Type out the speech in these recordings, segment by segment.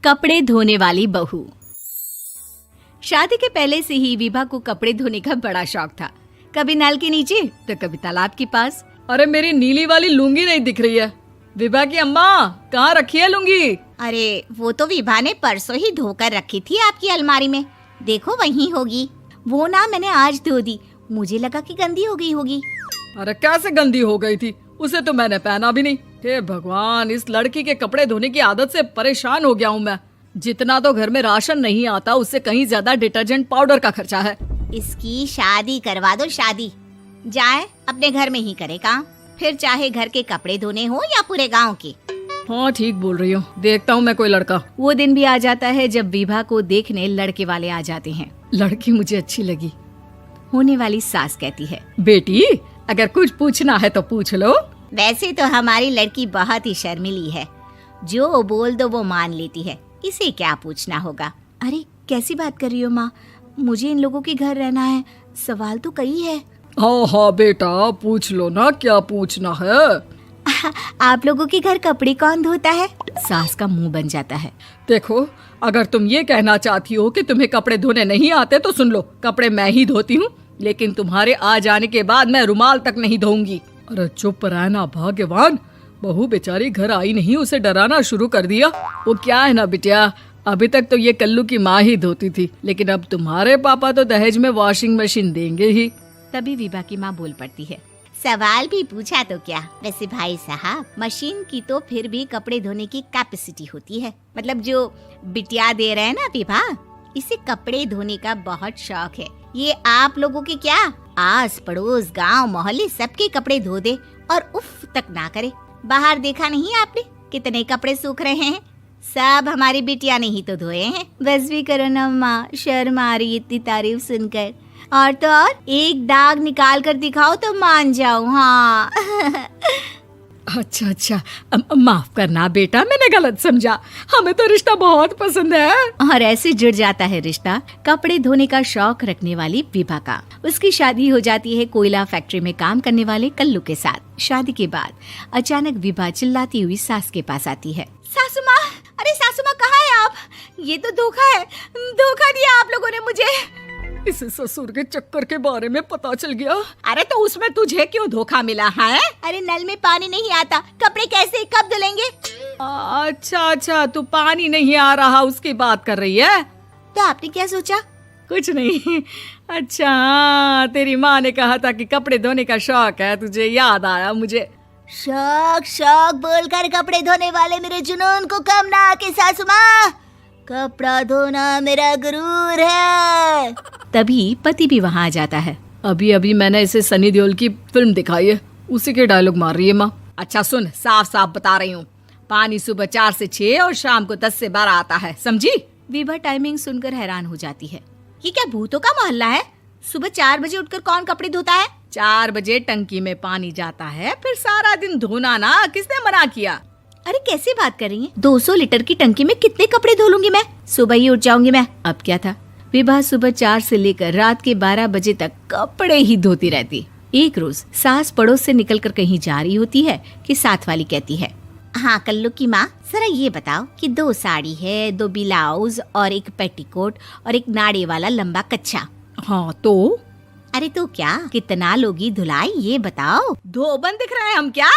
कपड़े धोने वाली बहू। शादी के पहले से ही विभा को कपड़े धोने का बड़ा शौक था। कभी नल के नीचे तो कभी तालाब के पास। अरे मेरी नीली वाली लुंगी नहीं दिख रही है। विभा की अम्मा, कहाँ रखी है लुंगी? अरे वो तो विभा ने परसों ही धोकर रखी थी आपकी अलमारी में, देखो वहीं होगी। वो ना मैंने आज धो दी, मुझे लगा कि गंदी हो गई होगी। अरे कैसे गंदी हो गई थी? उसे तो मैंने पहना भी नहीं। हे भगवान, इस लड़की के कपड़े धोने की आदत से परेशान हो गया हूँ मैं। जितना तो घर में राशन नहीं आता, उससे कहीं ज्यादा डिटर्जेंट पाउडर का खर्चा है। इसकी शादी करवा दो, शादी जाए अपने घर में ही करे काम, फिर चाहे घर के कपड़े धोने हो या पूरे गांव के। हाँ ठीक बोल रही हो, देखता हूँ मैं कोई लड़का। वो दिन भी आ जाता है जब विभा को देखने लड़के वाले आ जाते हैं। लड़की मुझे अच्छी लगी। होने वाली सास कहती है, बेटी अगर कुछ पूछना है तो पूछ लो। वैसे तो हमारी लड़की बहुत ही शर्मीली है, जो बोल दो वो मान लेती है, इसे क्या पूछना होगा। अरे कैसी बात कर रही हो माँ, मुझे इन लोगों के घर रहना है, सवाल तो कई है। हाँ हाँ बेटा, पूछ लो ना, क्या पूछना है। आप लोगों के घर कपड़े कौन धोता है? सास का मुंह बन जाता है। देखो, अगर तुम ये कहना चाहती हो कि तुम्हें कपड़े धोने नहीं आते तो सुन लो, कपड़े मैं ही धोती हूँ, लेकिन तुम्हारे आ जाने के बाद मैं रुमाल तक नहीं धोऊंगी। अरे चुप रहना भाग्यवान, बहू बेचारी घर आई नहीं, उसे डराना शुरू कर दिया। वो क्या है ना बिटिया, अभी तक तो ये कल्लू की माँ ही धोती थी, लेकिन अब तुम्हारे पापा तो दहेज में वॉशिंग मशीन देंगे ही। तभी विभा की माँ बोल पड़ती है, सवाल भी पूछा तो क्या। वैसे भाई साहब, मशीन की तो फिर भी कपड़े धोने की कैपेसिटी होती है। मतलब जो बिटिया दे रहे हैं ना विभा, इसे कपड़े धोने का बहुत शौक है। ये आप लोगों के क्या, आस पड़ोस गांव मोहल्ले सबके कपड़े धो दे और उफ तक ना करे। बाहर देखा नहीं आपने कितने कपड़े सूख रहे हैं? सब हमारी बिटिया ने ही तो धोए हैं। बस भी करो ना माँ, शर्म आ रही इतनी तारीफ सुनकर। और तो और एक दाग निकाल कर दिखाओ तो मान जाओ। हाँ अच्छा, माफ करना बेटा, मैंने गलत समझा। हमें तो रिश्ता बहुत पसंद है। और ऐसे जुड़ जाता है रिश्ता कपड़े धोने का शौक रखने वाली विभा का। उसकी शादी हो जाती है कोयला फैक्ट्री में काम करने वाले कल्लू के साथ। शादी के बाद अचानक विभा चिल्लाती हुई सास के पास आती है। सासू माँ, अरे सासू माँ कहाँ है आप? ये तो धोखा है, धोखा दिया आप लोगों ने मुझे। इसे ससुर के चक्कर के बारे में पता चल गया। अरे तो उसमें तुझे क्यों धोखा मिला है? अरे नल में पानी नहीं आता, कपड़े कैसे कब धुलेंगे? अच्छा, तू पानी नहीं आ रहा उसकी बात कर रही है। तो आपने क्या सोचा? कुछ नहीं। अच्छा, तेरी माँ ने कहा था कि कपड़े धोने का शौक है तुझे, याद आया मुझे। शौक बोलकर कपड़े धोने वाले मेरे जुनून को कम ना आके सासू माँ, कपड़ा धोना मेरा गुरूर है। तभी पति भी वहाँ आ जाता है। अभी मैंने इसे सनी देओल की फिल्म दिखाई है, उसी के डायलॉग मार रही है माँ। अच्छा सुन, साफ साफ बता रही हूँ, पानी सुबह 4 से 6 और शाम को 10 से 12 आता है, समझी? विभा टाइमिंग सुनकर हैरान हो जाती है। ये क्या भूतों का मोहल्ला है? सुबह 4 बजे उठकर कौन कपड़े धोता है? 4 बजे टंकी में पानी जाता है, फिर सारा दिन धोना ना, किसने मना किया? अरे कैसी बात कर रही हैं? 200 लीटर की टंकी में कितने कपड़े धो लूंगी मैं? सुबह ही उठ जाऊंगी मैं। अब क्या था, विभा सुबह 4 से लेकर रात के 12 बजे तक कपड़े ही धोती रहती। एक रोज सास पड़ोस से निकलकर कहीं जा रही होती है कि साथ वाली कहती है, हाँ कल्लू की माँ, जरा ये बताओ कि 2 साड़ी है, 2 ब्लाउज और एक पेटीकोट और एक नाड़े वाला लंबा कच्छा। हाँ तो? अरे तो क्या, कितना लोगी धुलाई ये बताओ। धोबन दिख रहे हैं हम क्या?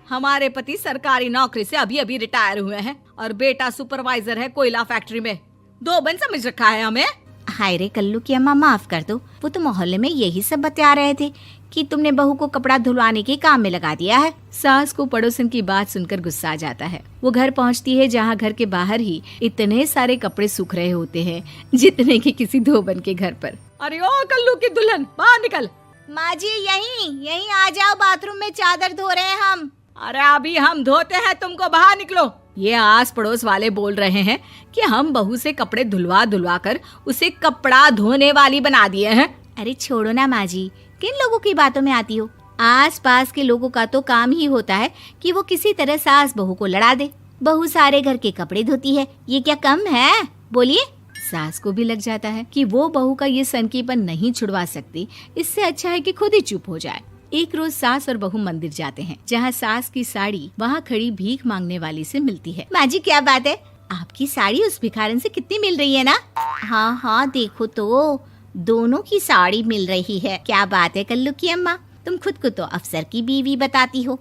हमारे पति सरकारी नौकरी से अभी रिटायर हुए हैं और बेटा सुपरवाइजर है कोयला फैक्ट्री में। धोबन समझ रखा है हमें? हाय रे कल्लू की अम्मा, माफ कर दो, वो तो मोहल्ले में यही सब बता रहे थे कि तुमने बहू को कपड़ा धुलवाने के काम में लगा दिया है। सास को पड़ोसन की बात सुनकर गुस्सा आ जाता है। वो घर पहुंचती है जहां घर के बाहर ही इतने सारे कपड़े सूख रहे होते हैं जितने कि किसी धोबन के घर पर। अरे ओ कल्लू की दुल्हन, बाहर निकल। माँ जी यहीं आ जाओ, बाथरूम में चादर धो रहे हैं हम। अरे अभी हम धोते हैं, तुमको बाहर निकलो। ये आस पड़ोस वाले बोल रहे हैं कि हम बहू से कपड़े धुलवा कर उसे कपड़ा धोने वाली बना दिए हैं। अरे छोड़ो ना माँ जी, किन लोगों की बातों में आती हो? आस पास के लोगों का तो काम ही होता है कि वो किसी तरह सास बहू को लड़ा दे। बहू सारे घर के कपड़े धोती है, ये क्या कम है? बोलिए। सास को भी लग जाता है कि वो बहू का ये सनकीपन नहीं छुड़वा सकती, इससे अच्छा है कि खुद ही चुप हो जाए। एक रोज सास और बहू मंदिर जाते हैं, जहाँ सास की साड़ी वहाँ खड़ी भीख मांगने वाली से मिलती है। माँ जी क्या बात है, आपकी साड़ी उस भिखारन से कितनी मिल रही है ना? हाँ हाँ देखो तो, दोनों की साड़ी मिल रही है। क्या बात है कल्लू की अम्मा, तुम खुद को तो अफसर की बीवी बताती हो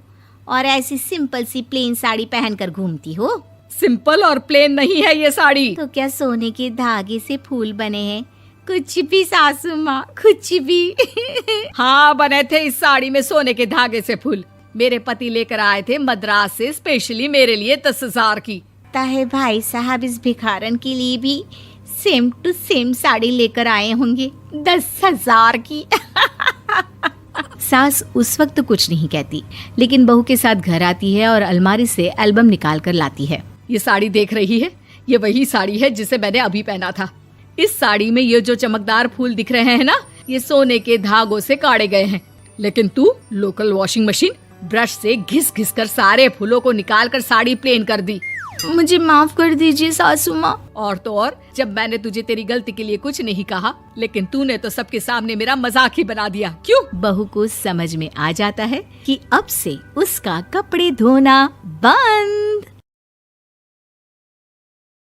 और ऐसी सिंपल सी प्लेन साड़ी पहनकर घूमती हो। सिंपल और प्लेन नहीं है ये साड़ी। तो क्या सोने के धागे से फूल बने हैं? कुछ भी सासू माँ, कुछ भी। हाँ बने थे इस साड़ी में सोने के धागे से फूल। मेरे पति लेकर आए थे मद्रास से स्पेशली मेरे लिए 10,000 की। ताहे भाई साहब इस भिखारन के लिए भी सेम टू सेम साड़ी लेकर आए होंगे 10,000 की। सास उस वक्त तो कुछ नहीं कहती, लेकिन बहू के साथ घर आती है और अलमारी से एल्बम निकाल कर लाती है। ये साड़ी देख रही है, ये वही साड़ी है जिसे मैंने अभी पहना था। इस साड़ी में ये जो चमकदार फूल दिख रहे हैं ना, ये सोने के धागों से काटे गए हैं। लेकिन तू लोकल वॉशिंग मशीन ब्रश से घिस घिस कर सारे फूलों को निकाल कर साड़ी प्लेन कर दी। मुझे माफ कर दीजिए सासू माँ। और तो और, जब मैंने तुझे तेरी गलती के लिए कुछ नहीं कहा, लेकिन तूने तो सबके सामने मेरा मजाक ही बना दिया। क्यों? बहू को समझ में आ जाता है कि अब से उसका कपड़े धोना बंद।